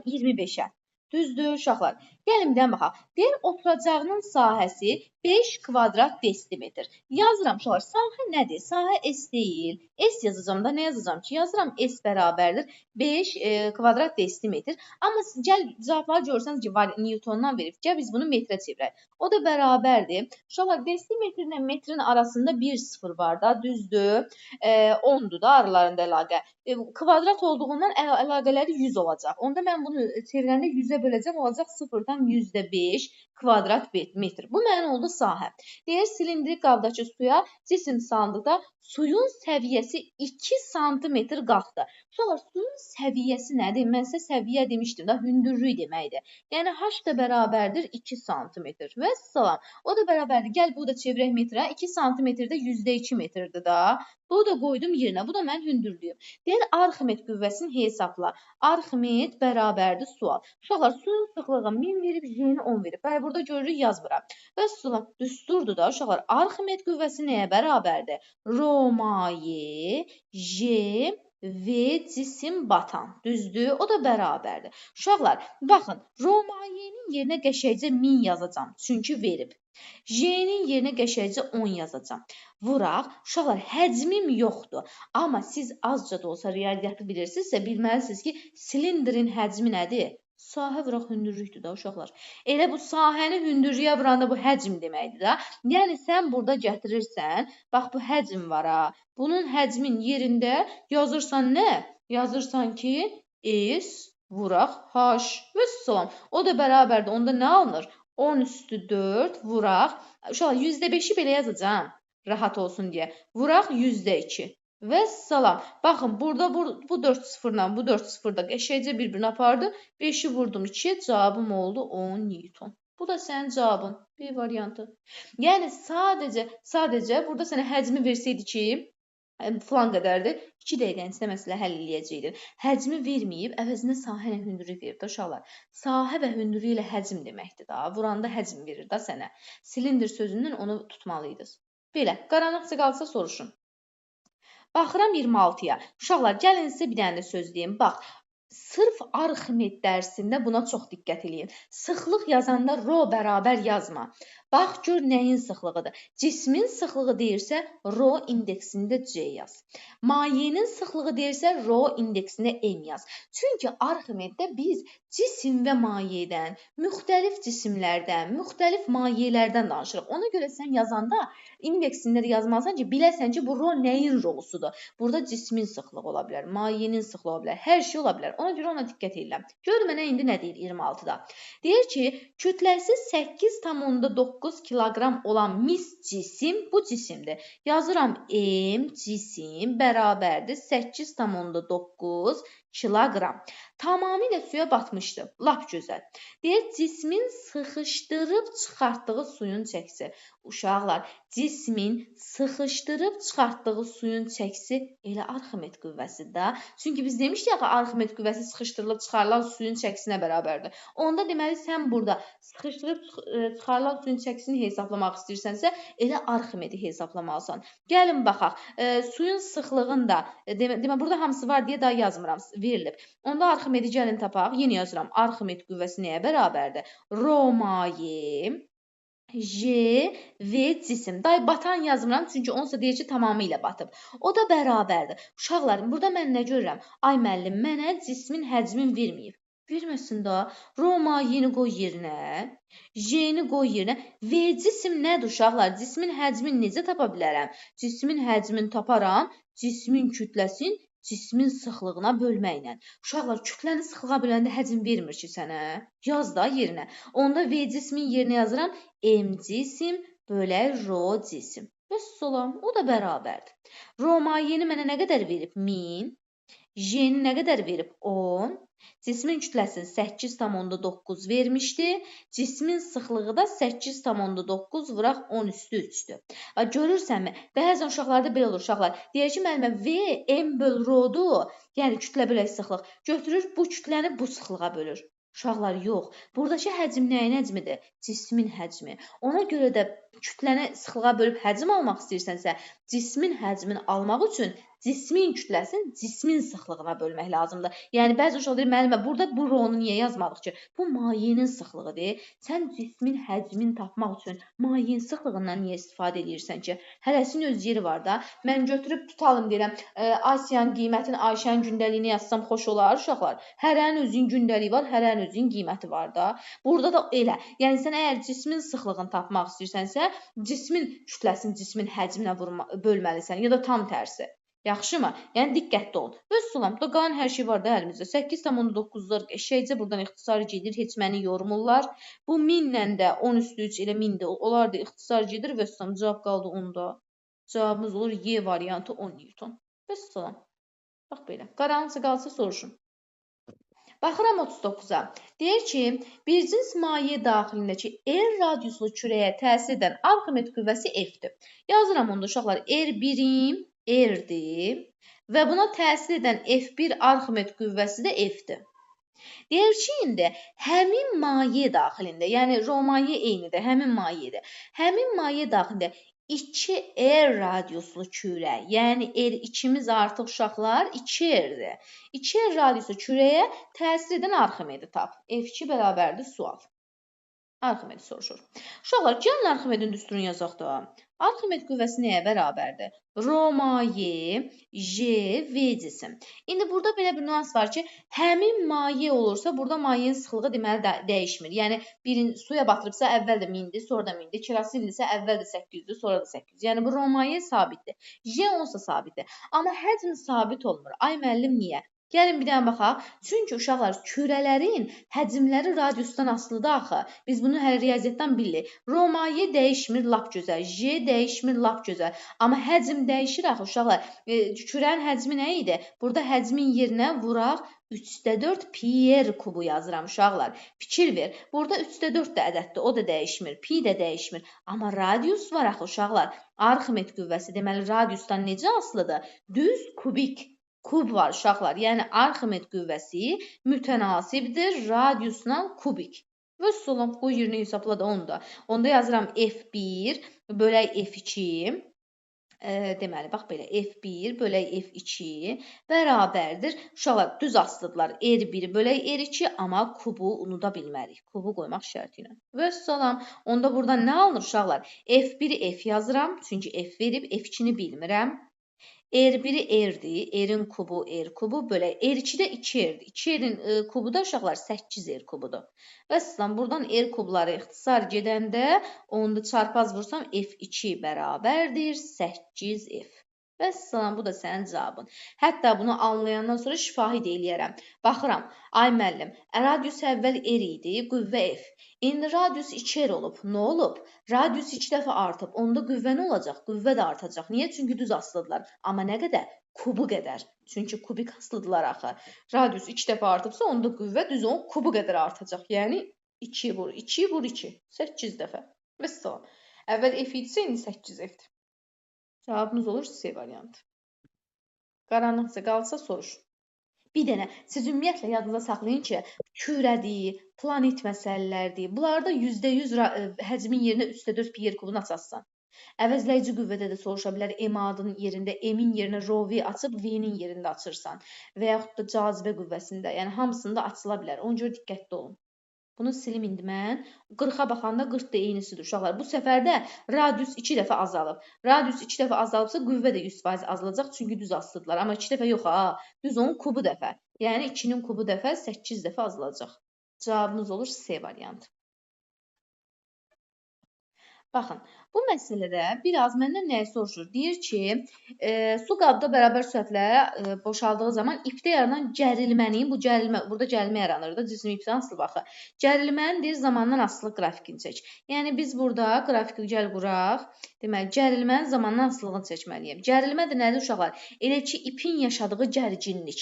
25-ə. Düzdür, uşaqlar. Gəlin bir dənə baxaq. Deyir, oturacağının sahəsi 5 kvadrat desimetr. Yazıram, uşaqlar, sahə nədir? Sahə S deyil. S yazacağım da, nə yazacağım ki? Yazıram, S bərabərdir 5 kvadrat desimetr. Amma gəl, cavabları görürsənz ki, var, Newtondan verib. Gəl, biz bunu metrə çevirək. O da bərabərdir. Uşaqlar, desimetrlə metrin arasında bir sıfır var da, düzdür. 10'dur da aralarında əlaqə. Kvadrat olduğundan əlaqələri 100 olacaq. Onda mən bunu çevirəndə 100-ə böləcəm, olacaq 0-dan %5 kvadrat metr. Bu mənim oldu sahə. Deyir, silindrik qabdakı suya cisim salındıqda suyun səviyyəsi 2 sm qalxdı. Uşaqlar, suyun səviyyəsi nədir? Mən sizə səviyyə demişdim da, hündürlük deməkdir. Yəni, H da bərabərdir 2 sm. Və salam. O da bərabərdir. Gəl, bu da çevirək metrə. 2 sm-də %2 metrdir da. Bunu da qoydum yerinə. Bu da mənim hündürlüyüm. Deyir, Arximed qüvvəsini hesabla. Arximed bərabərdir sual. Uşaqlar, suyun sıxlığı 1000 verib, J-ni 10 verib. Bəli, burada görürük, yazmıram. Və sual düsturdur da, uşaqlar. Arximed qüvvəsi nəyə bərabərdir? Rho maye, J və cisim batan. Düzdür? O da bərabərdir. Uşaqlar, baxın, Rho mayenin yerinə qəşəngcə 1000 yazacağam. Çünki verib. J-nin yerinə qəşəngcə 10 yazacağam. Vuraq. Uşaqlar, həcmim yoxdur. Amma siz azca da olsa riyaziyyatı bilirsinizsə, bilməlisiniz ki, silindrin həcmi nədir? Sahə vuraq hündürlükdür da, uşaqlar. Elə bu sahəni hündürlüyə vuranda bu həcm deməkdir da. Yəni, sən burada gətirirsən, bax, bu həcm var ha. Bunun həcmin yerində yazırsan nə? Yazırsan ki, S vuraq H və salam. O da bərabərdir. Onda nə alınır? 10/4 vuraq. Uşaqlar, %5-i belə yazacağam. Rahat olsun deyə. Vuraq %2. Və salam. Baxın, burada bu 4 sıfırla bu 4 sıfır da qəşəngcə bir-birini apardı. 5-i vurdum 2-yə, cavabım oldu 10 Newton. Bu da sənin cavabın. Bir variantı. Yəni, sadəcə burada sənə həcmi versəydi ki, filan qədərdir. 2 dəqiqənin içində məsələ həll eləyəcəkdir. Həcmi verməyib, əvəzində sahə ilə hündürlük verir də uşaqlar. Sahə və hündürlük ilə həcm deməkdir da. Vuranda həcm verir da sənə. Silindir sözündən onu tutmalıydınız. Belə, qaranlıqca qalsa soruşun. Baxıram 26-ya. Uşaqlar, gəlin sizə bir dənə də söz deyim. Bax, sırf Arximed dərsində buna çox diqqət eləyin. Sıxlıq yazanda rho bərabər yazma. Bax, gör nəyin sıxlığıdır. Cismin sıxlığı deyirsə, rho indeksində C yaz. Mayenin sıxlığı deyirsə, rho indeksində M yaz. Çünki Arximeddə biz cisim və mayədən, müxtəlif cisimlərdən, müxtəlif mayelərdən danışırıq. Ona görə sən yazanda indeksində də yazmalısan ki, biləsən ki, bu rho nəyin rhosudur. Burada cismin sıxlığı ola bilər, mayenin sıxlığı ola bilər, hər şey ola bilər. Ona görə ona diqqət edirəm. Gör mənə indi nə deyir 26-da. Deyir ki, kütləsi 8,9 kiloqram olan mis cisim bu cisimdir. Yazıram M cisim bərabərdir 8,9 kiloqram. Tamamilə suya batmışdı. Lap gözəl. Deyir, cismin sıxışdırıb çıxartdığı suyun çəkisi. Uşaqlar, cismin sıxışdırıb çıxartdığı suyun çəkisi elə Arximed qüvvəsidir də. Çünki biz demişdik ki, Arximed qüvvəsi sıxışdırılıb çıxarılan suyun çəkisinə bərabərdir. Onda deməli sən burada sıxışdırıb çıxarılan suyun çəkisini hesablamaq istəyirsənsə, elə Arximedi hesablamalısan. Gəlin baxaq. Suyun sıxlığında demə burada hamısı var deyə daha yazmıram, verilib. Onda Arximedi gəlin tapaq. Yenə yazıram. Arximed qüvvəsi nəyə bərabərdir? Rho maye J və cisim. Day batan yazmıram, çünki onsa deyir ki, tamamilə batıb. O da bərabərdir. Uşaqlar, burada mən nə görürəm? Ay müəllim, mənə cismin həcmin verməyib. Verməsin da. Rho mayeni qoy yerinə. J-ni qoy yerinə. V cisim nədir uşaqlar? Cismin həcmini necə tapa bilərəm? Cismin həcmini taparam. Cismin kütləsini cismin sıxlığına bölməklə. Uşaqlar, kütləni sıxlığa böləndə həcm vermir ki sənə. Yaz da yerinə. Onda V cismin yerinə yazıram. M cisim bölə rho cisim. Vəssalam, o da bərabərdir. Rho mayeni mənə nə qədər verib? 1000. J-ni nə qədər verib? 10. Cismin kütləsini 8,9 vermişdi. Cismin sıxlığı da 8,9 vuraq 10/3-dür. Görürsənmi? Bəzən uşaqlarda belə olur uşaqlar. Deyir ki, müəllimə V M böl rho-dur. Yəni kütlə bölək sıxlıq. Götürür bu kütləni bu sıxlığa bölür. Uşaqlar yox. Buradakı həcm nəyin həcmidir? Cismin həcmi. Ona görə də kütləni sıxlığa bölüb həcm almaq istəyirsənsə, cismin həcmini almaq üçün cismin kütləsini cismin sıxlığına bölmək lazımdır. Yəni bəzi uşaq deyir, müəllimə, burada bu ronu niyə yazmadıq ki? Bu mayenin sıxlığıdır. Sən cismin həcmini tapmaq üçün mayenin sıxlığından niyə istifadə edirsən ki? Hərəsinin öz yeri var da. Mən götürüb tutalım deyirəm, Asiyanın qiymətini, Ayşənin gündəliyini yazsam xoş olar uşaqlar. Hərənin özünün gündəliyi var, hərənin özünün qiyməti var da. Burada da elə. Yəni sən əgər cismin sıxlığını tapmaq istəyirsənsə, cismin kütləsini cismin həcminə bölməlisən ya da tam tərsi. Yaxşımı? Yəni diqqətli olun. Öz sulam, da qalan hər şey var da əlimizdə. 8,9'lar eşəkcə buradan ixtisar gedir, heç məni yormurlar. Bu 1000 ilə də 10^3 elə 1000-dir. Onlar da ixtisar gedir və sulam cavab qaldı 10-da. Cavabımız olur Y variantı 10 Newton. Öz sulam. Bax belə. Qaranlıqsa qalsa soruşun. Baxıram 39-a. Deyir ki, bir cins maye daxilindəki R radiuslu kürəyə təsir edən Arximed qüvvəsi F-dir. Yazıram onda uşaqlar, R birim R-dir və buna təsir edən F1 Arximed qüvvəsi də F-dir. Deyir ki, indi həmin maye daxilində, yəni romaye eynidir, həmin mayedir. Həmin maye daxilində 2R radiuslu kürə, yəni R2'miz artıq uşaqlar 2R'dir. 2R radiuslu kürəyə təsir edən Arximedi tap. F2 bərabərdir sual. Arximed soruşur. Uşaqlar, gəlin Arximedin düsturunu yazaq da. Arximed qüvvəsi nəyə bərabərdir? Romaye, J, V cisim. İndi burada belə bir nüans var ki, həmin maye olursa, burada mayenin sıxlığı deməli dəyişmir. Yəni, suya batırıbsa, əvvəl də 1000'dir, sonra da 1000'dir. Kerasindirsə, əvvəl də 800'dir, sonra da 800. Yəni, bu romaye sabitdir. J olsa sabitdir. Amma həcm sabit olmur. Ay müəllim, niyə? Gəlin bir dənə baxaq. Çünki uşaqlar, kürələrin həcmləri radiusdan asılıdır axı. Biz bunu hələ riyaziyyatdan bilirik. Romaye dəyişmir, lap gözəl. J dəyişmir, lap gözəl. Amma həcm dəyişir axı uşaqlar. Kürənin həcmi nə idi? Burada həcmin yerinə vuraq 3/4 pi kubu yazıram uşaqlar. Fikir ver. Burada 3/4 də ədəddir. O da dəyişmir. Pi də dəyişmir. Amma radius var axı uşaqlar. Arximed qüvvəsi deməli radiusdan necə asılıdır? Düz kubik. Kub var uşaqlar. Yəni Arximed qüvvəsi mütənasibdir radiusla kubik. Və sulam qoy yerinə hesabla da onu da. Onda yazıram F1 bölək F2. Deməli, bax belə F1 bölək F2 bərabərdir. Uşaqlar düz asılıdırlar. R1 bölək R2, amma kubu unuda bilmərik. Kubu qoymaq şərti ilə. Və salam. Onda burada nə alınır uşaqlar? F1'i F yazıram. Çünki F verib F2'ni bilmirəm. R1'i R'dir. R'in kubu R kubu bölək. R2 də 2R'dir. 2R'in kubu da uşaqlar 8R kubudur. Və sizdən buradan R kubları ixtisar gedəndə onu çarpaz vursam F2 bərabərdir 8F. Və sizdən bu da sənin cavabın. Hətta bunu anlayandan sonra şifahid eləyərəm. Baxıram, ay müəllim, radius əvvəl R idi, qüvvə F. İndi radius 2R olub. Nə olub? Radius 2 dəfə artıb. Onda qüvvə nə olacaq? Qüvvə də artacaq. Niyə? Çünki düz asılıdırlar. Amma nə qədər? Kubu qədər. Çünki kubik asılıdırlar axı. Radius 2 dəfə artıbsa, onda qüvvə düz onun kubu qədər artacaq. Yəni 2 vur 2 vur 2. 8 dəfə. Məsələn, əvvəl F idisə, indi 8F'dir. Cavabımız olur C variantı. Qaranlıqsa qalsa soruşun. Bir dənə, siz ümumiyyətlə yadınıza saxlayın ki, kürədir, planet məsələlərdir. Bunlarda %100 həcmin yerinə 3/4 pi kubunu açarsan. Əvəzləyici qüvvədə də soruşa bilər. M adının yerində, M-in yerinə rho-v açıb V-nin yerində açırsan. Və yaxud da cazibə qüvvəsində. Yəni, hamısında açıla bilər. Ona görə diqqətli olun. Bunu silim indi mən. 40'a baxanda 40 da eynisidir uşaqlar. Bu səfər də radius 2 dəfə azalıb. Radius 2 dəfə azalıbsa qüvvə də 100% azalacaq. Çünki düz asılıdırlar. Amma 2 dəfə yox ha. Düz onun kubu dəfə. Yəni 2'nin kubu dəfə 8 dəfə azalacaq. Cavabımız olur C variantı. Baxın, bu məsələdə biraz məndən nəyi soruşur? Deyir ki, su qabda bərabər sürətlə boşaldığı zaman ipdə yaranan gərilmənin, burada gərilmə yaranır da, cismi ipdən asılı baxı. Gərilmənin deyir zamandan asılı qrafikini çək. Yəni biz burada qrafiki gəl quraq. Deməli, gərilmənin zamandan asılılığını çəkməliyəm. Gərilmə də nədir uşaqlar? Elə ki, ipin yaşadığı gərginlik.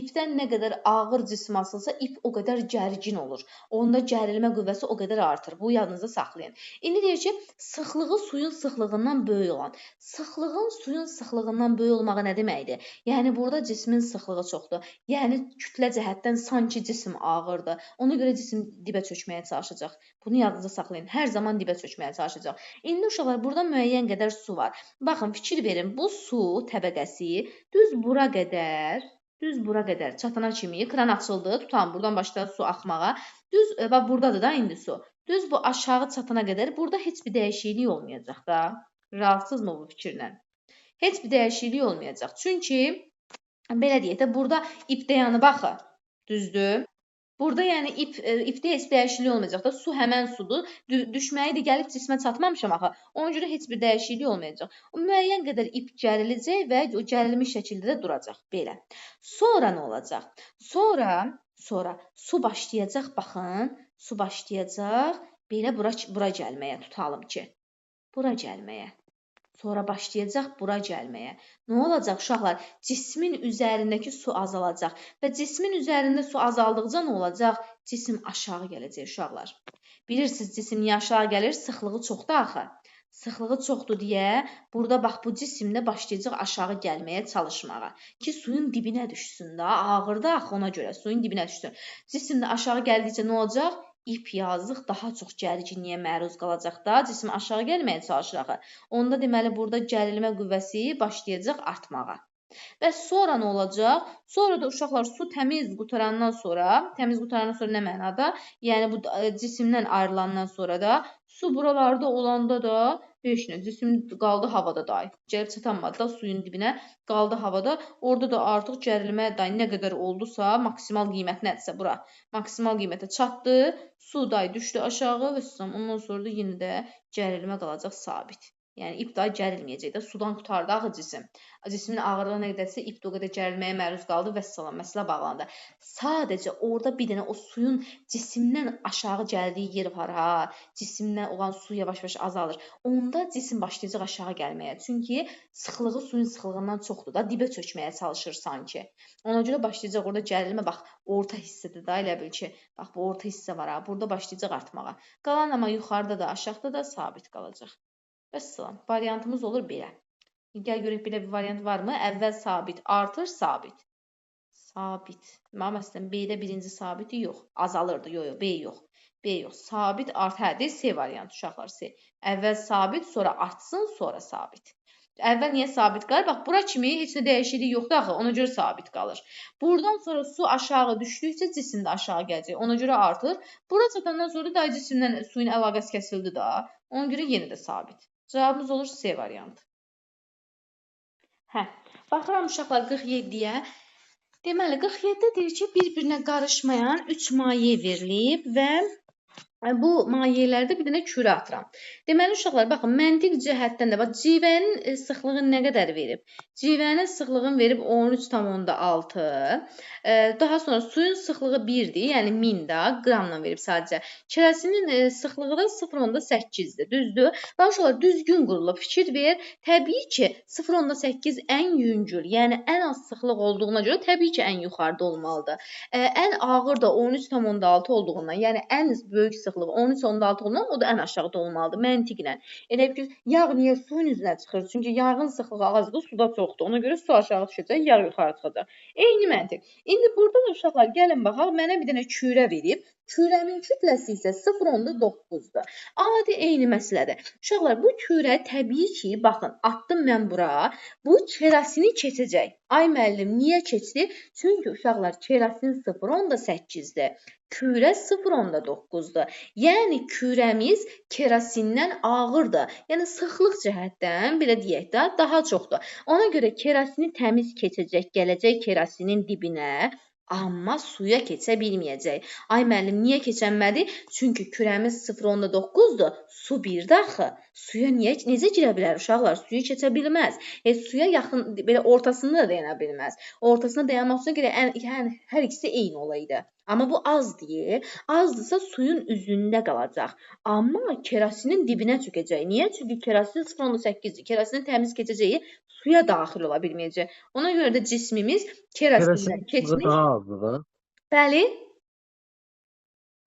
İpdən nə qədər ağır cisim asılsa, ip o qədər gərgin olur. Onda gərilmə qüvvəsi o qədər artır. Bu yadınızda saxlayın. İndi deyir ki, sıxlığı suyun sıxlığından böyük olan. Sıxlığın suyun sıxlığından böyük olmağı nə deməkdir? Yəni burada cismin sıxlığı çoxdur. Yəni kütlə cəhətdən sanki cisim ağırdır. Ona görə cisim dibə çökməyə çalışacaq. Bunu yadınızda saxlayın. Hər zaman dibə çökməyə çalışacaq. İndi uşaqlar burada müəyyən qədər su var. Baxın, fikir verin. Bu su təbəqəsi düz bura qədər çatana kimi kran açıldı. Tutalım, buradan başladı su axmağa. Düz bax burdadır da indi su. Düz bu aşağı çatana qədər burada heç bir dəyişiklik olmayacaq da. Razısınızmı bu fikirlə? Heç bir dəyişiklik olmayacaq. Çünki belə deyək də, burada ip dayanı baxın. Düzdür? Burada yəni ipdə heç dəyişiklik olmayacaq da. Su həmən sudur. Düşməyidir, gəlib cismə çatmamışam axı. Ona görə heç bir dəyişiklik olmayacaq. O müəyyən qədər ip gəriləcək və o gərilmiş şəkildə də duracaq belə. Sonra nə olacaq? Sonra su başlayacaq, baxın. Su başlayacaq belə bura gəlməyə, tutalım ki. Bura gəlməyə. Sonra başlayacaq bura gəlməyə. Nə olacaq uşaqlar? Cismin üzərindəki su azalacaq və cismin üzərində su azaldıqca nə olacaq? Cisim aşağı gələcək uşaqlar. Bilirsiniz, cisim niyə aşağı gəlir? Sıxlığı çoxdur axı. Sıxlığı çoxdur deyə burada bax bu cisim də başlayacaq aşağı gəlməyə çalışmağa ki, suyun dibinə düşsün də. Ağırdır axı, ona görə suyun dibinə düşsün. Cisim də aşağı gəldikcə nə olacaq? İp yazıq daha çox gərginliyə məruz qalacaq da, cisim aşağı gəlməyə çalışır axı. Onda deməli burada gərilmə qüvvəsi başlayacaq artmağa. Və sonra nə olacaq? Sonra da uşaqlar su təmiz qurtarandan sonra nə mənada? Yəni bu cisimdən ayrılandan sonra da su buralarda olanda da heç nə, cisim qaldı havada da. Gəlib çatanmadı da suyun dibinə, qaldı havada. Orada da artıq gərilmə nə qədər oldusa, maksimal qiymət nədirsə bura. Maksimal qiymətə çatdı, su düşdü aşağı və ondan sonra da yenə də gərilmə qalacaq sabit. Yəni ip daha gərilməyəcək də, sudan qutardı axı cisim. Cismin ağırlığı nə qədərsə ip də o qədər gərilməyə məruz qaldı və salam, məsələ bağlandı. Sadəcə orada bir dənə o suyun cisimdən aşağı gəldiyi yer var ha. Cisimdən olan su yavaş-yavaş azalır. Onda cisim başlayacaq aşağı gəlməyə. Çünki sıxlığı suyun sıxlığından çoxdur da, dibə çökməyə çalışır sanki. Ona görə başlayacaq orada gərilmə, bax, orta hissədir da, elə bil ki, bax bu orta hissə var ha. Burada başlayacaq artmağa. Qalan amma yuxarıda da, aşağıda da sabit qalacaq. Vəssalam. Variantımız olur belə. Gəl görək belə bir variant varmı? Əvvəl sabit, artır, sabit. Sabit. Məsələn, B-də birinci sabiti yox. Azalırdı. Yox, B yox. B yox. Sabit, hə, deyil, C variantı uşaqlar, C. Əvvəl sabit, sonra artsın, sonra sabit. Əvvəl niyə sabit qalır? Bax, bura kimi heç nə dəyişiklik yoxdur axı, ona görə sabit qalır. Buradan sonra su aşağı düşdükcə cisim də aşağı gələcək, ona görə artır. Bura çatandan sonra da cisimlə suyun əlaqəsi kəsildi da, ona görə yenə də sabit. Cavabımız olur C variantı. Hə, baxıram uşaqlar 47-yə. Deməli, 47-də deyir ki, bir-birinə qarışmayan 3 maye verilib və bu mayelərdə bir dənə kürə atıram. Deməli, uşaqlar, baxın, məntiq cəhətdən də, bax, civənin sıxlığı nə qədər verib? Civənin sıxlığını verib 13,6. Daha sonra suyun sıxlığı 1-dir, yəni 1000 də qramla verib sadəcə. Kirəsinin sıxlığı da 0,8-dir, düzdür? Və uşaqlar, düzgün qurulub, fikir ver. Təbii ki, 0,8 ən yüngül, yəni ən az sıxlıq olduğuna görə təbii ki, ən yuxarıda olmalıdır. Ən ağır da 13,6 olduğundan, yəni ən böyük sıxlıq 13,6 olduğundan o da ən aşağıda olmalıdır, məntiqlə. Elə ki, yağ niyə suyun üzünə çıxır? Çünki yağın sıxlığı azdır, suda çoxdur. Ona görə su aşağı düşəcək, yağ yuxarı çıxacaq. Eyni məntiq. İndi burada da uşaqlar, gəlin baxaq, mənə bir dənə kürə verib. Kürəmin kütləsi isə 0,9-dur. Adi eyni məsələdir. Uşaqlar, bu kürə təbii ki, baxın, atdım mən bura, bu kerasini keçəcək. Ay müəllim, niyə keçdi? Çünki uşaqlar, kerasin 0,8-dir. Kürə 0,9-dur. Yəni, kürəmiz kerasindən ağırdır. Yəni, sıxlıq cəhətdən, belə deyək də, daha çoxdur. Ona görə kerasini təmiz keçəcək, gələcək kerasinin dibinə, amma suya keçə bilməyəcək. Ay müəllim, niyə keçənmədi? Çünki kürəmiz 0,9-dur, su 1-də axı. Suya necə girə bilər uşaqlar? Suyu keçə bilməz. Suya yaxın, belə ortasında da dayana bilməz. Ortasına dayanmasına görə hər ikisi eyni olaydı. Amma bu az deyil. Azdırsa suyun üzündə qalacaq. Amma kerasinin dibinə çökəcək. Niyə? Çünki kerasin 0,8-dir. Kerasinin təmiz keçəcəyi suya daxil ola bilməyəcək. Ona görə də cismimiz kerasindən keçmiş. Daha azdır da. Bəli.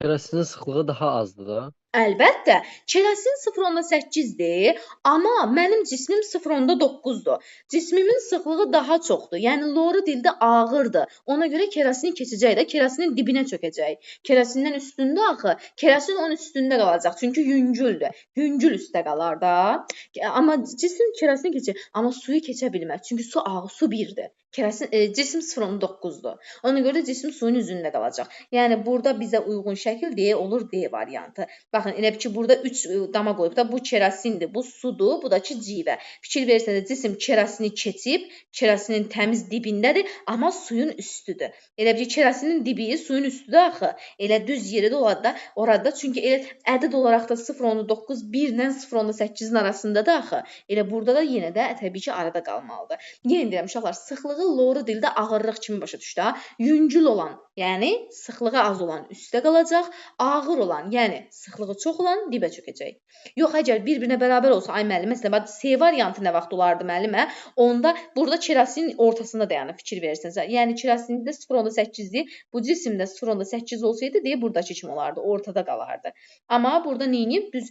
Kerasinin sıxlığı daha azdır da. Əlbəttə, kerasin 0,8-dir, amma mənim cismim 0,9-dur. Cismimin sıxlığı daha çoxdur, yəni loru dildə ağırdır. Ona görə kerasini keçəcək də, kerasinin dibinə çökəcək. Kerasindən üstündə axı, kerasin onun üstündə qalacaq, çünki yüngüldür. Yüngül üstə qalar da. Amma cism kerasini keçir, amma suyu keçə bilməz, çünki su ağır, su 1-dir. Cism 0,9-dur. Ona görə də cism suyun üzündə qalacaq. Yəni burada bizə uyğun şəkil D olur, D variantı. Baxın, elə ki, burada 3 dama qoyub da, bu kerasindir, bu sudur, bu da ki, civə. Fikir verirsəniz, cisim kerasini keçib, kerasinin təmiz dibindədir, amma suyun üstüdür. Elə ki, kerasinin dibi suyun üstüdür axı. Elə düz yeri də orada, çünki elə ədəd olaraq da 0,9 1 ilə 0,8-in arasındadır axı. Elə burada da yenə də təbii ki, arada qalmalıdır. Yenə deyirəm, uşaqlar, sıxlığı loru dildə ağırlıq kimi başa düşdü. Yüngül olan, yəni sıxlığı az olan üstə qalacaq, ağır olan, yəni sıxlığı çox olan dibə çökəcək. Yox, əgər bir-birinə bərabər olsa, ay müəllim, məsələn, C variantı nə vaxt olardı müəllimə? Onda burada kerasinin ortasında dayanıb fikir verirsiniz. Yəni kerasində 0,8-dir, bu cisimdə 0,8 olsaydı, deyə buradakı kimi olardı, ortada qalardı. Amma burada neyinib? Düz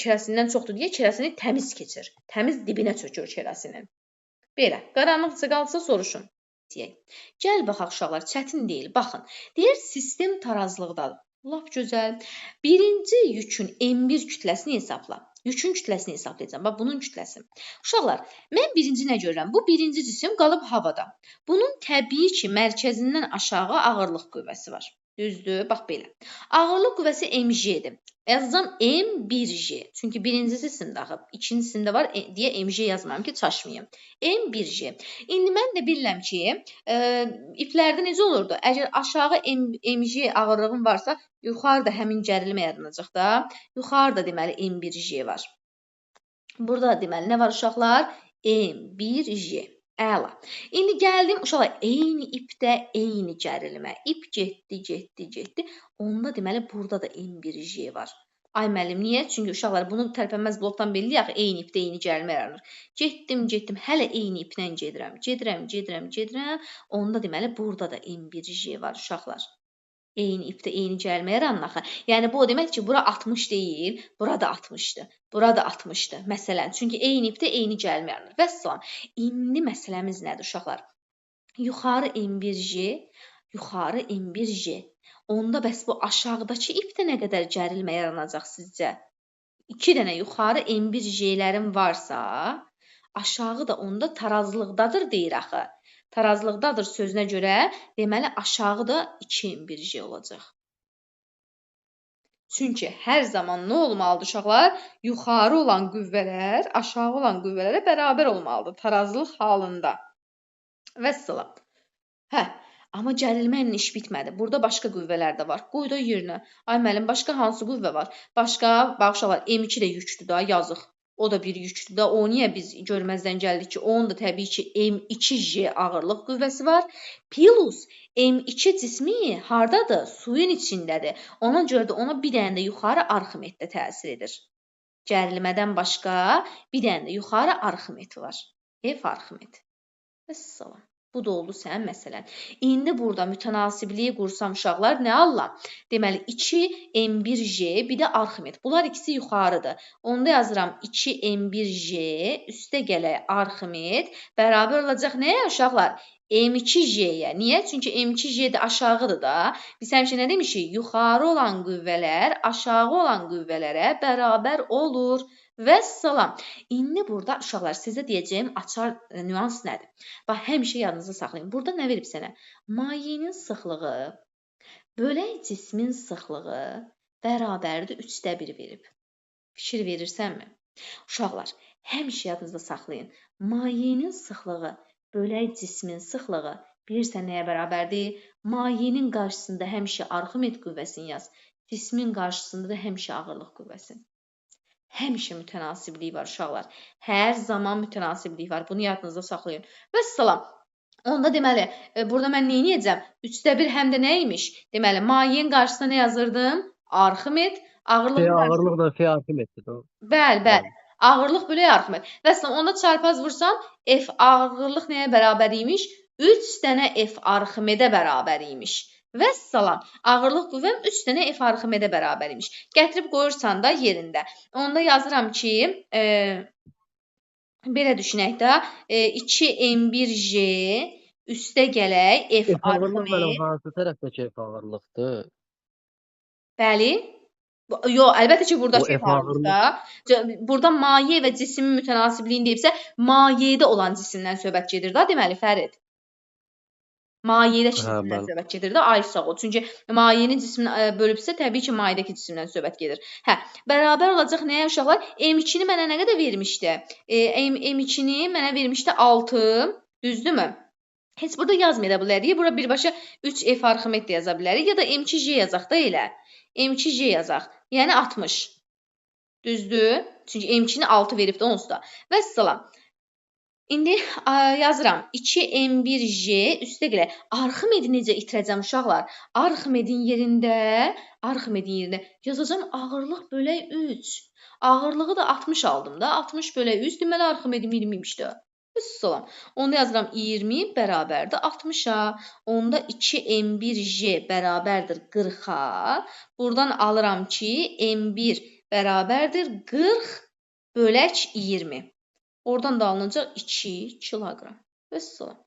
kerasindən çoxdur deyə kerasini təmiz keçir. Təmiz dibinə çökür kerasinin. Belə, qaranlıqca qalsa soruşun. Gəl baxaq uşaqlar, çətin deyil. Baxın, deyir sistem tarazlıqdadır. Lap gözəl. Birinci yükün M1 kütləsini hesabla. Yükün kütləsini hesablayacağım. Bax, bunun kütləsi. Uşaqlar, mən birinci nə görürəm? Bu birinci cisim qalıb havada. Bunun təbii ki, mərkəzindən aşağı ağırlıq qüvvəsi var. Düzdür? Bax, belə. Ağırlıq qüvvəsi mg-dir. Yazacağım M1J. Çünki birinci cisimdə axıb, ikincisində var deyə MJ yazmıram ki, çaşmayayım. M1J. İndi mən də bilirəm ki, iplərdə necə olurdu? Əgər aşağı MJ ağırlığın varsa, yuxarıda həmin gərilmə yaranacaq da. Yuxarıda deməli M1J var. Burada deməli nə var uşaqlar? M1J. Əla. İndi gəldim uşaqlar, eyni ipdə eyni gərilmə. İp getdi. Onda deməli burada da M1J var. Ay müəllim, niyə? Çünki uşaqlar bunu tərpənməz blokdan belli yaxı, eyni ipdə eyni gərilmə yaranır. Getdim, hələ eyni iplə gedirəm. Onda deməli burada da M1J var uşaqlar. Eyni ipdə eyni gərilmə yaranır axı. Yəni bu o demək ki, bura 60 deyil, bura da 60-dır. Bura da 60-dır. Məsələn, çünki eyni ipdə eyni gərilmə yaranır. Vəssalam. İndi məsələmiz nədir uşaqlar? Yuxarı M1J. Onda bəs bu aşağıdakı ipdə nə qədər gərilmə yaranacaq sizcə? 2 dənə yuxarı M1J-lərin varsa, aşağı da onda tarazlıqdadır deyir axı. Tarazlıqdadır sözünə görə, deməli aşağı da 2 M1J olacaq. Çünki hər zaman nə olmalıdır uşaqlar? Yuxarı olan qüvvələr aşağı olan qüvvələrə bərabər olmalıdır tarazlıq halında. Vəssalam. Amma gərilmə ilə iş bitmədi. Burada başqa qüvvələr də var. Qoy da yerinə. Ay müəllim, başqa hansı qüvvə var? Başqa, bax uşaqlar, M2 də yüklüdür da, yazıq. O da bir yüklüdür da. O niyə biz görməzdən gəldik ki, onun da təbii ki, M2J ağırlıq qüvvəsi var. Plus M2 cismi hardadır? Suyun içindədir. Ona görə də ona bir dənə də yuxarı Arximed də təsir edir. Gərilmədən başqa bir dənə də yuxarı Arximed var. F Arximed. Vəssalam. Bu da oldu sənin məsələn. İndi burada mütənasibliyi qursam uşaqlar nə allam? Deməli 2 M1J, bir də Arximed. Bunlar ikisi yuxarıdır. Onda yazıram 2 M1J, üstə gələk Arximed, bərabər olacaq nəyə uşaqlar? M2J-yə. Niyə? Çünki M2J də aşağıdır da. Biz həmişə nə demişik? Yuxarı olan qüvvələr aşağı olan qüvvələrə bərabər olur. Vəssalam. İndi burada uşaqlar sizə deyəcəyim açar nüans nədir? Bax, həmişə yadınızda saxlayın. Burada nə verib sənə? Mayenin sıxlığı, bölək cismin sıxlığı bərabərdir 3/1 verib. Fikir verirsənmi? Uşaqlar, həmişə yadınızda saxlayın. Mayenin sıxlığı, bölək cismin sıxlığı bilirsən nəyə bərabərdir? Mayenin qarşısında həmişə Arximed qüvvəsini yaz. Cismin qarşısında da həmişə ağırlıq qüvvəsini. Həmişə mütənasiblik var uşaqlar. Hər zaman mütənasiblik var. Bunu yadınızda saxlayın. Vəssalam. Onda deməli, burada mən nə edəcəm? 3/1 həm də nə imiş? Deməli, mayenin qarşısına nə yazırdım? Arximed. Ağırlıq da F Arximeddir. Bəli. Ağırlıq bölək Arximed. Vəssalam, onda çarpaz vursam, F ağırlıq nəyə bərabər imiş? 3 dənə F Arximedə bərabər imiş. Və salam. Ağırlıq qüvvəm 3 dənə F Arximedə bərabər imiş. Gətirib qoyursan da yerində. Onda yazıram ki, belə düşünək də, 2m1j üstə gələk F F ağırlıq mənim Arximed. hansı tərəfdəki F ağırlıqdır? Bəli. Yox, əlbəttə ki, O buradakı F F ağırlıq ağırlıqda. Burada maye və cismin mütənasibliyin deyibsə, mayedə olan cisimdən söhbət gedir də, deməli Fərid. Mayeədəki cisimdən bəli. söhbət gedir də, ay sağ ol. Çünki mayeni cismin bölübsə, təbii ki, mayedəki cisimdən söhbət gedir. Hə, bərabər olacaq nəyə uşaqlar? M2-ni mənə nə qədər vermişdi? M2-ni mənə vermişdi 6, düzdürmü? Heç burada yazmaya da bilərik. Bura birbaşa 3F Arximed də yaza bilərik ya da M2J yazaq da elə. M2J yazaq. Yəni 60. Düzdür? Çünki M2-ni 6 veribdi onsuz da. Vəssalam. İndi yazıram. 2m1j üstə gələ. Arximedi necə itirəcəm uşaqlar? Arximedin yerində yazacağım ağırlıq bölək 3. Ağırlığı da 60 aldım da. 60 bölək 3 deməli Arximedim 20 imişdi. Vəssalam. Onda yazıram 20 bərabərdir 60-a. Onda 2m1j bərabərdir 40-a. Buradan alıram ki, m1 bərabərdir 40 bölək 20. Oradan da alınacaq 2 kiloqram. Vəssalam.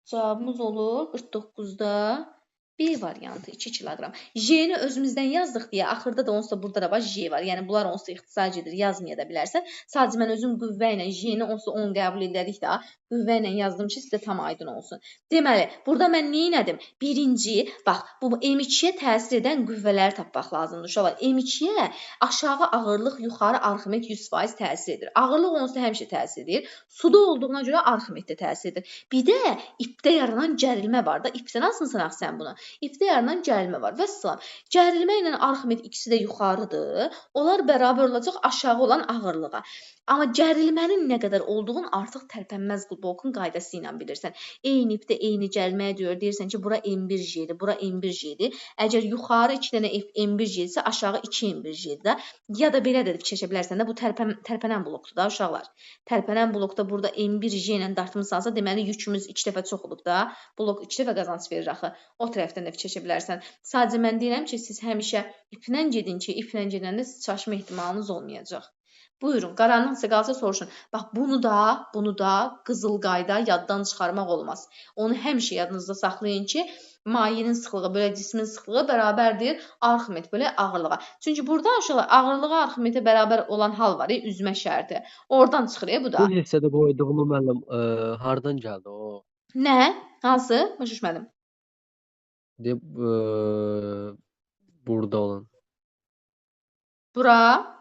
Cavabımız olur 49-da B variantı 2 kiloqram. J-ni özümüzdən yazdıq deyə, axırda da onsuz da burada da var J var. Yəni bunlar onsuz da ixtisar edir, yazmaya da bilərsən. Sadəcə mən özüm qüvvə ilə J-ni onsuz 10 qəbul edərik də, qüvvə ilə yazdım ki, sizə tam aydın olsun. Deməli, burada mən nə etdim? Birinci, bax, bu M2-yə təsir edən qüvvələri tapmaq lazımdır uşaqlar. M2-yə aşağı ağırlıq, yuxarı Arximed 100% təsir edir. Ağırlıq onsuz da həmişə təsir edir. Suda olduğuna görə Arximed də təsir edir. Bir də ipdə yaranan gərilmə var da. İpdən nasıl sınaq sən bunu? İpdə yaranan gərilmə var. Vəssalam. Gərilmə ilə Arximed ikisi də yuxarıdır. Onlar bərabər olacaq aşağı olan ağırlığa. Amma gərilmənin nə qədər olduğunu artıq tərpənməz blokun qaydası ilə bilirsən. Eyni ipdə eyni gərilməyə deyirsən ki, bura M1J-dir, bura M1J-dir. Əgər yuxarı 2 dənə M1J-dirsə, aşağı 2 M1J-dir. Ya da belə də fikirləşə bilərsən də, bu tərpənən blokdur da uşaqlar. Tərpənən blokda burada M1J ilə dartmısansa, deməli yükümüz 2 dəfə çox olub da. Blok 2 dəfə qazanc verir axı. O tərəfdən də fikirləşə bilərsən. Sadəcə mən deyirəm ki, siz həmişə iplə gedin ki, iplə gedəndə çaşma ehtimalınız olmayacaq. Buyurun, qaranlıqsa qalsa soruşun. Bax, bunu da qızıl qayda yaddan çıxarmaq olmaz. Onu həmişə yadınızda saxlayın ki, mayenin sıxlığı bölək cismin sıxlığı bərabərdir Arximed bölək ağırlığa. Çünki burada uşaqlar ağırlığa Arximedə bərabər olan hal var, üzmə şərti. Oradan çıxır bu da. Bu hissədə qoyduğumu müəllim hardan gəldi o? Nə? Hansı? Başa düşmədim. Deyib burada olan. Bura.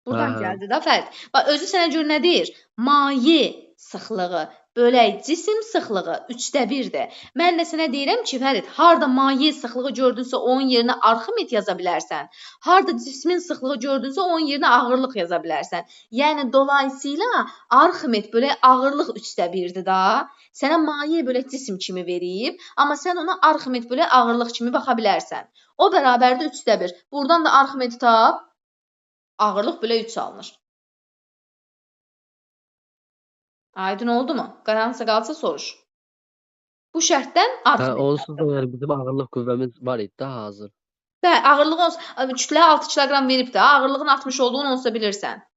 Buradan gəldi də Fərid. Bax, özü sənə görə nə deyir? Maye sıxlığı bölək cisim sıxlığı 1/3-dir. Mən də sənə deyirəm ki, Fərid, harda maye sıxlığı gördünsə, onun yerinə Arximed yaza bilərsən. Harda cismin sıxlığı gördünsə, onun yerinə ağırlıq yaza bilərsən. Yəni, dolayısıyla Arximed bölək ağırlıq 1/3-dir da. Sənə maye bölək cisim kimi verib, amma sən ona Arximed bölək ağırlıq kimi baxa bilərsən. O bərabərdir 3/1. Buradan da Arximedi tap. Ağırlıq bölək 3 alınır. Aydın oldu mu? Qaranlıqsa qalsa soruş. Bu şərtdən Arximed. Onsuz da yəni bizim ağırlıq qüvvəmiz var idi də hazır. Bəli, ağırlığı kütlə 6 kiloqram verib də, ağırlığın 60 olduğunu onsuz da bilirsən.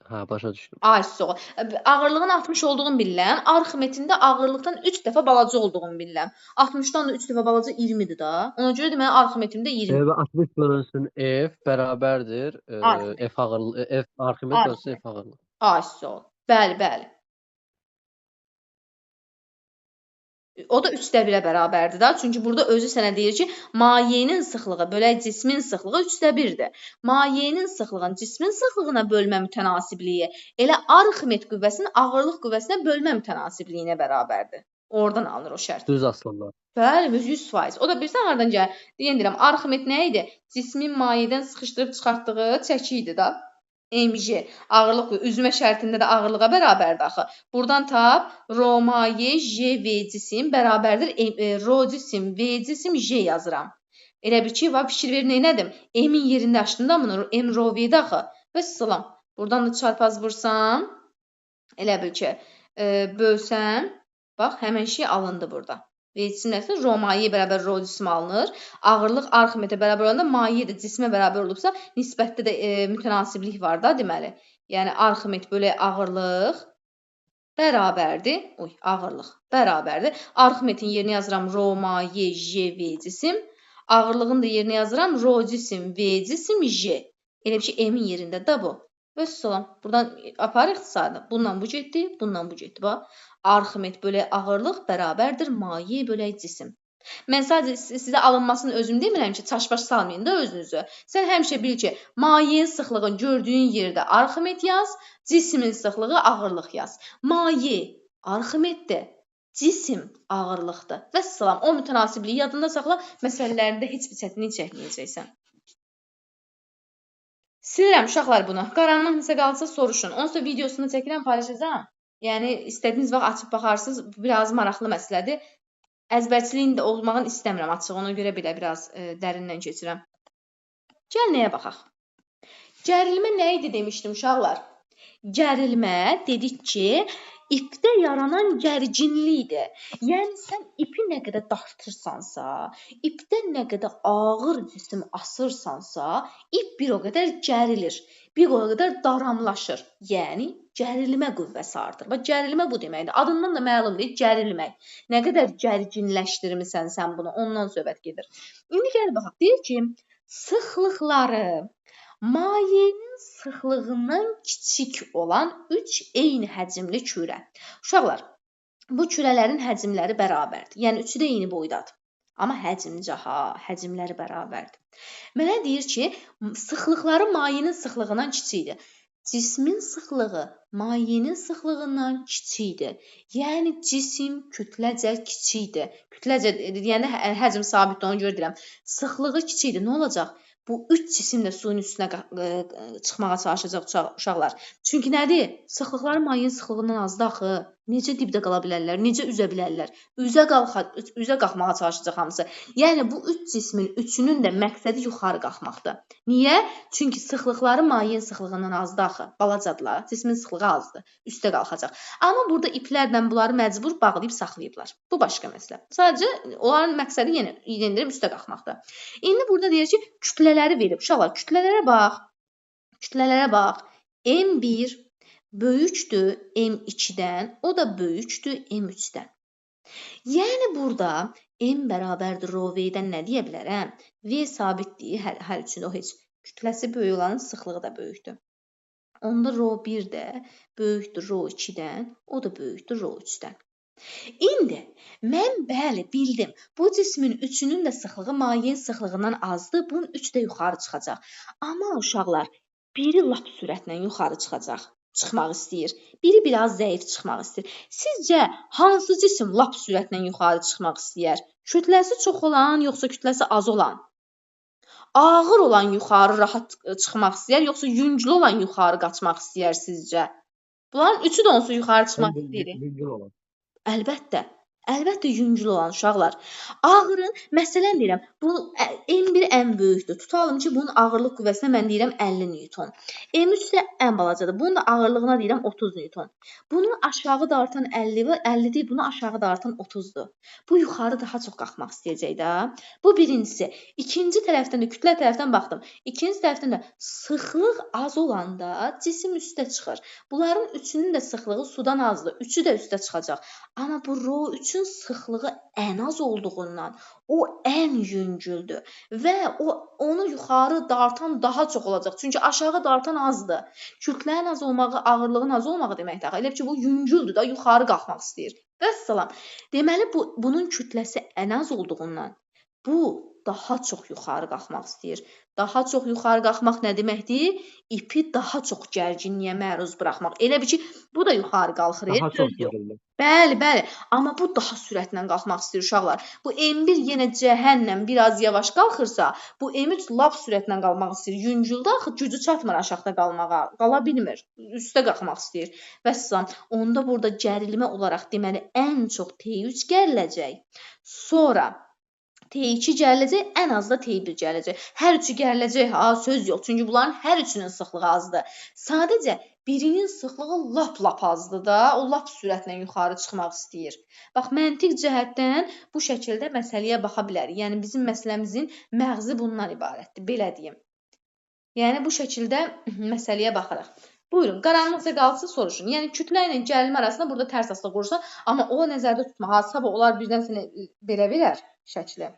Hə, başa düşdüm. Ay, soğuk. Ağırlığın 60 olduğunu bilirəm. Arximedin də ağırlıqdan 3 dəfə balaca olduğunu bilirəm. 60-dan da 3 dəfə balaca 20-dir da. Ona görə deməli Arximedim də 20. 60 bölünsün F bərabərdir F ağırlığı, F Arximed bölünsün F ağırlığı. Ay, soğuk. Bəli, bəli. O da 3/1-ə bərabərdir da. Çünki burada özü sənə deyir ki, mayenin sıxlığı bölək cismin sıxlığı 3/1-dir. Mayenin sıxlığın cismin sıxlığına bölmə mütənasibliyi elə Arximed qüvvəsinin ağırlıq qüvvəsinə bölmə mütənasibliyinə bərabərdir. Oradan alınır o şərt. Düz aslında. Bəli, 100%. O da bilirsən hardan gəlir? Deyirəm, Arximed nə idi? Cismin mayədən sıxışdırıb çıxartdığı çəki idi da. MJ ağırlıq üzmə şərtində də ağırlığa bərabərdir axı. Buradan tap rho maye J V cisim bərabərdir rho cisim V cisim J yazıram. Elə bir ki, fikir ver nədim? M-in yerində açdım da bunu M rho V-dir axı. Vəssalam. Buradan da çarpaz vursam, elə bil ki, bölsəm, bax həmin şey alındı burada. V cisim nəticəsində rho maye bərabər rho cisim alınır. Ağırlıq Arximetə bərabər olanda maye də cismə bərabər olubsa, nisbətdə də mütənasiblik var da deməli. Yəni Arximet bölü ağırlıq bərabərdir. Ağırlıq bərabərdir. Arximetin yerinə yazıram rho maye j v cisim. Ağırlığın da yerinə yazıram rho cisim v cisim j. Elə bir şey m-in yerində də bu. Və salam. Buradan apar ixtisarını. Bundan bu getdi, bundan bu getdi. Bax. Arximet bölü ağırlıq bərabərdir maye bölü cisim. Mən sadəcə sizə alınmasını özüm demirəm ki, çaşbaş salmayın da özünüzü. Sən həmişə bil ki, mayenin sıxlığını gördüyün yerdə Arximet yaz, cismin sıxlığı ağırlıq yaz. Maye Arximetdir, cisim ağırlıqdır. Və salam. O mütənasibliyi yadında saxla, məsələlərində heç bir çətinlik çəkməyəcəksən. Silirəm uşaqlar bunu. Qaranlıq nəsə qalsa soruşun. Onsuz da videosunu çəkirəm, paylaşacağam. Yəni istədiyiniz vaxt açıb baxarsınız. Biraz maraqlı məsələdir. Əzbərçiliyin də olmağını istəmirəm açıq. Ona görə belə biraz dərindən keçirəm. Gəl nəyə baxaq? Gərilmə nə idi demişdim uşaqlar? Gərilmə dedik ki, ipdə yaranan gərginlikdir. Yəni sən ipi nə qədər dartırsansa, ipdən nə qədər ağır cisim asırsansa, ip bir o qədər gərilir, bir o qədər daramlaşır. Yəni gərilmə qüvvəsi artır. Bax gərilmə bu deməkdir. Adından da məlumdur, gərilmək. Nə qədər gərginləşdirmisən sən bunu, ondan söhbət gedir. İndi gəl baxaq. Deyir ki, sıxlıqları mayenin sıxlığından kiçik olan 3 eyni həcmli kürə. Uşaqlar, bu kürələrin həcmləri bərabərdir. Yəni üçü də eyni boydadır. Amma həcmləri bərabərdir. Mənə deyir ki, sıxlıqları mayenin sıxlığından kiçikdir. Cismin sıxlığı mayenin sıxlığından kiçikdir. Yəni cisim kütləcə kiçikdir. Kütləcə deyəndə həcm sabitdir, ona görə deyirəm. Sıxlığı kiçikdir. Nə olacaq? Bu 3 cisim də suyun üstünə çıxmağa çalışacaq uşaqlar. Çünki nədir? Sıxlıqları mayenin sıxlığından azdır axı. Necə dibdə qala bilərlər? Necə üzə bilərlər? Üzə qalxmağa çalışacaq hamısı. Yəni bu 3 cismin üçünün də məqsədi yuxarı qalxmaqdır. Niyə? Çünki sıxlıqları mayenin sıxlığından azdır axı. Balacadılar. Cismin sıxlığı azdır. Üstə qalxacaq. Amma burada iplərlə bunları məcbur bağlayıb saxlayıblar. Bu başqa məsələ. Sadəcə onların məqsədi yenə yendirib üstə qalxmaqdır. İndi burada deyir ki, kütlələri verib. Uşaqlar, kütlələrə bax. Kütlələrə bax. M1 böyükdür M2-dən, o da böyükdür M3-dən. Yəni burada M bərabərdir rho V-dən nə deyə bilərəm? V sabitdir, hər üçün o heç. Kütləsi böyük olanın sıxlığı da böyükdür. Onda rho 1 də böyükdür rho 2-dən, o da böyükdür rho 3-dən. İndi mən bəli bildim. Bu cismin üçünün də sıxlığı mayenin sıxlığından azdır. Bunun 3 də yuxarı çıxacaq. Amma uşaqlar, biri lap sürətlə yuxarı çıxmaq istəyir. Biri biraz zəif çıxmaq istəyir. Sizcə hansı cisim lap sürətlə yuxarı çıxmaq istəyər? Kütləsi çox olan, yoxsa kütləsi az olan? Ağır olan yuxarı rahat çıxmaq istəyər, yoxsa yüngül olan yuxarı qaçmaq istəyər sizcə? Bunların üçü də onsuz yuxarı çıxmaq istəyir. Yüngül olan. Əlbəttə. Əlbəttə yüngül olan uşaqlar. Ağırın, məsələn deyirəm, bu M1 ən böyükdür. Tutalım ki, bunun ağırlıq qüvvəsinə mən deyirəm 50 Newton. M3 də ən balacadır. Bunun da ağırlığına deyirəm 30 Newton. Bunun aşağı dartan 50 deyil, bunu aşağı dartan 30-dur. Bu yuxarı daha çox qalxmaq istəyəcək də. Bu birincisi. İkinci tərəfdən də, kütlə tərəfdən baxdım. İkinci tərəfdən də sıxlıq az olanda cisim üstə çıxır. Bunların üçünün də sıxlığı sudan azdır. Üçü də üstə çıxacaq. Amma bu rho 3-ün sıxlığı ən az olduğundan o ən yüngüldür və onu yuxarı dartan daha çox olacaq. Çünki aşağı dartan azdır. Kütlənin az olmağı, ağırlığın az olmağı deməkdir. Elə ki, bu yüngüldür da, yuxarı qalxmaq istəyir. Vəssalam. Deməli, bunun kütləsi ən az olduğundan bu daha çox yuxarı qalxmaq istəyir. Daha çox yuxarı qalxmaq nə deməkdir? İpi daha çox gərginliyə məruz buraxmaq. Elə bir ki, bu da yuxarı qalxır. Daha çox gerilir. Bəli, bəli. Amma bu daha sürətlə qalxmaq istəyir uşaqlar. Bu M1 yenə cəhənnəm biraz yavaş qalxırsa, bu M3 lap sürətlə qalmaq istəyir. Yüngüldə axı gücü çatmır aşağıda qalmağa. Qala bilmir. Üstə qalxmaq istəyir. Vəssalam. Onda burada gərilmə olaraq deməli ən çox T3 gəriləcək. Sonra T2 gəriləcək, ən az da T1 gəriləcək. Hər üçü gəriləcək, söz yox. Çünki bunların hər üçünün sıxlığı azdır. Sadəcə birinin sıxlığı lap azdır da, o lap sürətlə yuxarı çıxmaq istəyir. Bax, məntiq cəhətdən bu şəkildə məsələyə baxa bilərik. Yəni bizim məsələmizin məğzi bundan ibarətdir, belə deyim. Yəni bu şəkildə məsələyə baxırıq. Buyurun, qaranlıqca qalsa soruşun. Yəni kütlə ilə gərilmə arasında burada tərs asılı qurursa, amma o nəzərdə tutma. Sabah onlar birdən sənə belə bilər şəkli.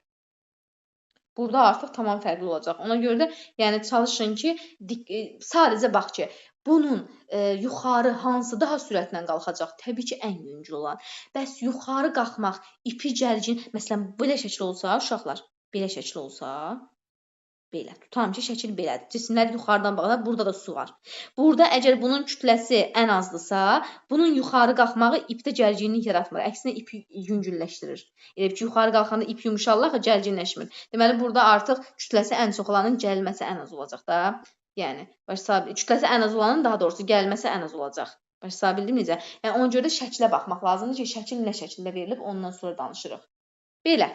Burada artıq tamam fərqli olacaq. Ona görə də yəni çalışın ki, sadəcə bax ki, bunun yuxarı hansı daha sürətlə qalxacaq? Təbii ki, ən yüngül olan. Bəs yuxarı qalxmaq, ipi gərgin, məsələn, belə şəkil olsa, uşaqlar, belə şəkil olsa, belə. Tutalım ki, şəkil belədir. Cisimlər yuxarıdan baxanda burada da su var. Burada əgər bunun kütləsi ən azdırsa, bunun yuxarı qalxmağı ipdə gərginlik yaratmır. Əksinə ipi yüngülləşdirir. Elə ki, yuxarı qalxanda ip yumşallar, gərginləşmir. Deməli, burada artıq kütləsi ən çox olanın gəlməsi ən az olacaq da. Yəni, kütləsi ən az olanın daha doğrusu gəlməsi ən az olacaq. Başa bildim necə? Yəni ona görə də şəklə baxmaq lazımdır ki, şəkil nə şəkildə verilib, ondan sonra danışırıq. Belə.